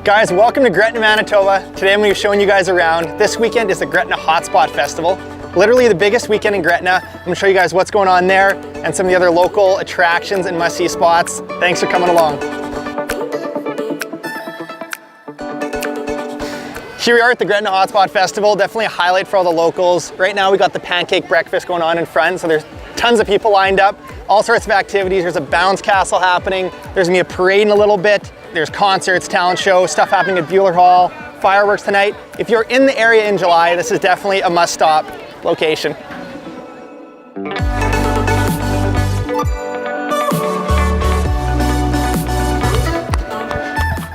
Guys, welcome to Gretna, Manitoba. Today I'm going to be showing you guys around. This weekend is the Gretna Hotspot Festival. Literally the biggest weekend in Gretna. I'm going to show you guys what's going on there and some of the other local attractions and must-see spots. Thanks for coming along. Here we are at the Gretna Hotspot Festival. Definitely a highlight for all the locals. Right now we got the pancake breakfast going on in front, so there's tons of people lined up. All sorts of activities. There's a bounce castle happening. There's going to be a parade in a little bit. There's concerts, talent shows, stuff happening at Buehler Hall, fireworks tonight. If you're in the area in July, this is definitely a must-stop location.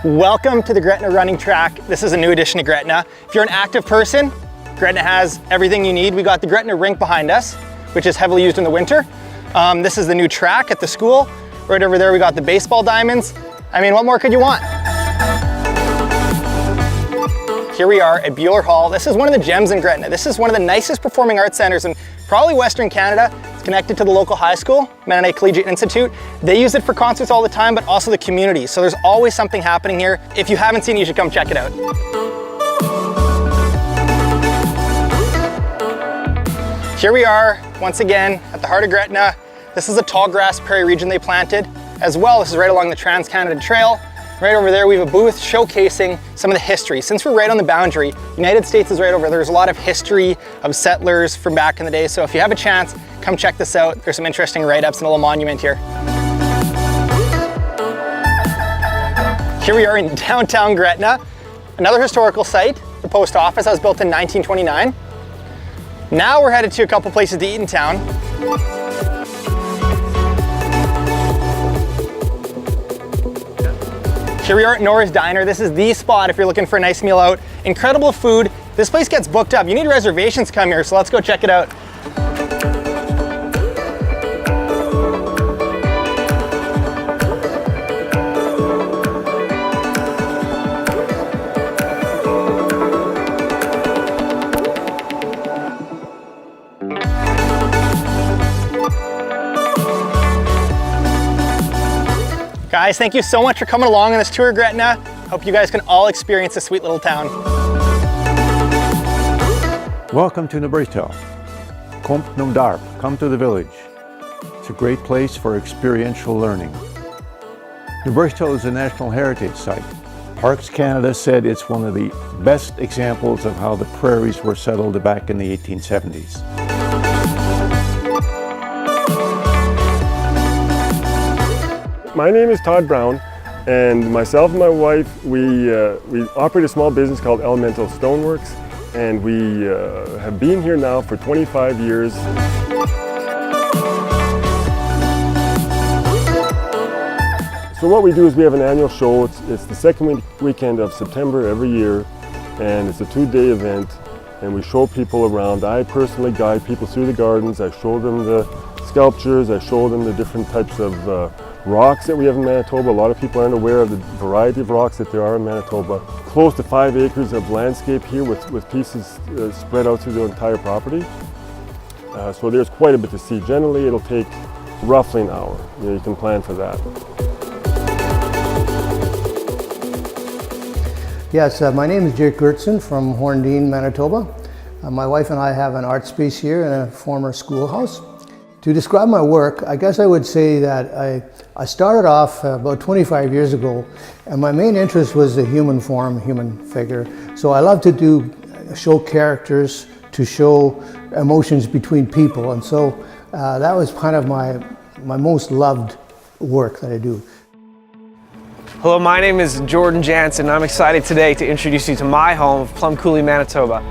Welcome to the Gretna running track. This is a new addition to Gretna. If you're an active person, Gretna has everything you need. We got the Gretna rink behind us, which is heavily used in the winter. This is the new track at the school. Right over there we got the baseball diamonds. I mean, what more could you want? Here we are at Buehler Hall. This is one of the gems in Gretna. This is one of the nicest performing arts centers in probably Western Canada. It's connected to the local high school, Mennonite Collegiate Institute. They use it for concerts all the time, but also the community. So there's always something happening here. If you haven't seen it, you should come check it out. Here we are, once again, at the heart of Gretna. This is a tall grass prairie region they planted. As well, this is right along the Trans-Canada Trail. Right over there, we have a booth showcasing some of the history. Since we're right on the boundary, United States is right over there. There's a lot of history of settlers from back in the day. So if you have a chance, come check this out. There's some interesting write-ups and a little monument here. Here we are in downtown Gretna, another historical site. The post office that was built in 1929. Now we're headed to a couple places to eat in town. Here we are at Nora's Diner. This is the spot if you're looking for a nice meal out. Incredible food. This place gets booked up. You need reservations to come here, so let's go check it out. Guys, thank you so much for coming along on this tour of Gretna. Hope you guys can all experience this sweet little town. Welcome to Nubrichtel. Kom num Darp, come to the village. It's a great place for experiential learning. Nubrichtel is a National Heritage Site. Parks Canada said it's one of the best examples of how the prairies were settled back in the 1870s. My name is Todd Braun, and myself and my wife, we operate a small business called Elemental Stoneworks, and we have been here now for 25 years. So what we do is we have an annual show. It's the second weekend of September every year, and it's a 2-day event, and we show people around. I personally guide people through the gardens. I show them the sculptures. I show them the different types of rocks that we have in Manitoba. A lot of people aren't aware of the variety of rocks that there are in Manitoba. Close to 5 acres of landscape here with pieces spread out through the entire property. So there's quite a bit to see. Generally, it'll take roughly an hour. You can plan for that. Yes, my name is Jake Gertson from Horndean, Manitoba. My wife and I have an art space here in a former schoolhouse. To describe my work, I guess I would say that I started off about 25 years ago, and my main interest was the human form, human figure. So I love to show characters, to show emotions between people, and so that was kind of my most loved work that I do. Hello, my name is Jordan Jansen, and I'm excited today to introduce you to my home of Plum Coulee, Manitoba.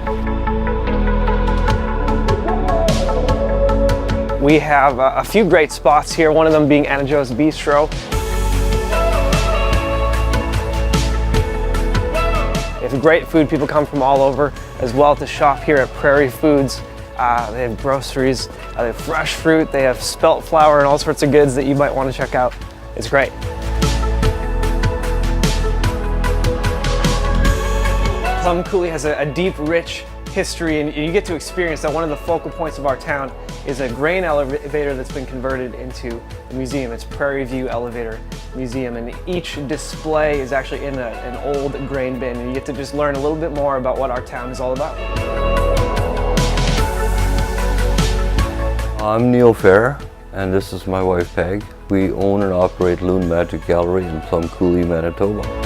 We have a few great spots here, one of them being Anna Jo's Bistro. They have great food. People come from all over as well to shop here at Prairie Foods. They have groceries, they have fresh fruit, they have spelt flour and all sorts of goods that you might want to check out. It's great. Plum Coulee has a deep, rich history, and you get to experience that. One of the focal points of our town is a grain elevator that's been converted into a museum. It's Prairie View Elevator Museum, and each display is actually in an old grain bin, and you get to just learn a little bit more about what our town is all about. I'm Neil Fehr, and this is my wife Peg. We own and operate Loon Magic Gallery in Plum Coulee, Manitoba.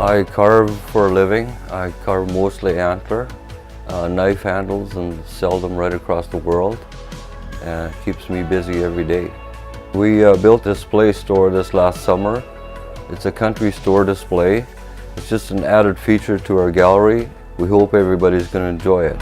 I carve for a living. I carve mostly antler, knife handles, and sell them right across the world. And it keeps me busy every day. We built this display store this last summer. It's a country store display. It's just an added feature to our gallery. We hope everybody's going to enjoy it.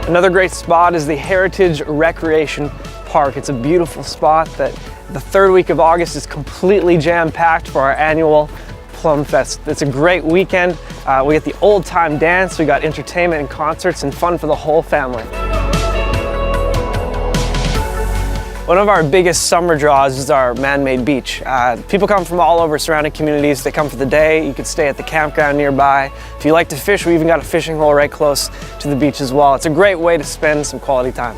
Another great spot is the Heritage Recreation Park. It's a beautiful spot that the third week of August is completely jam-packed for our annual Plum Fest. It's a great weekend. We get the old time dance, we got entertainment and concerts and fun for the whole family. One of our biggest summer draws is our man-made beach. People come from all over surrounding communities. They come for the day. You could stay at the campground nearby. If you like to fish, we even got a fishing hole right close to the beach as well. It's a great way to spend some quality time.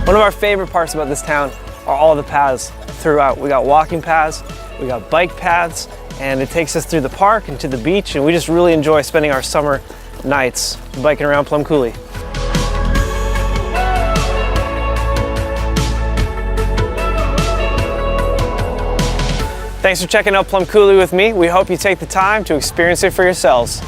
One of our favorite parts about this town are all the paths throughout. We got walking paths, we got bike paths, and it takes us through the park and to the beach, and we just really enjoy spending our summer nights biking around Plum Coulee. Thanks for checking out Plum Coulee with me. We hope you take the time to experience it for yourselves.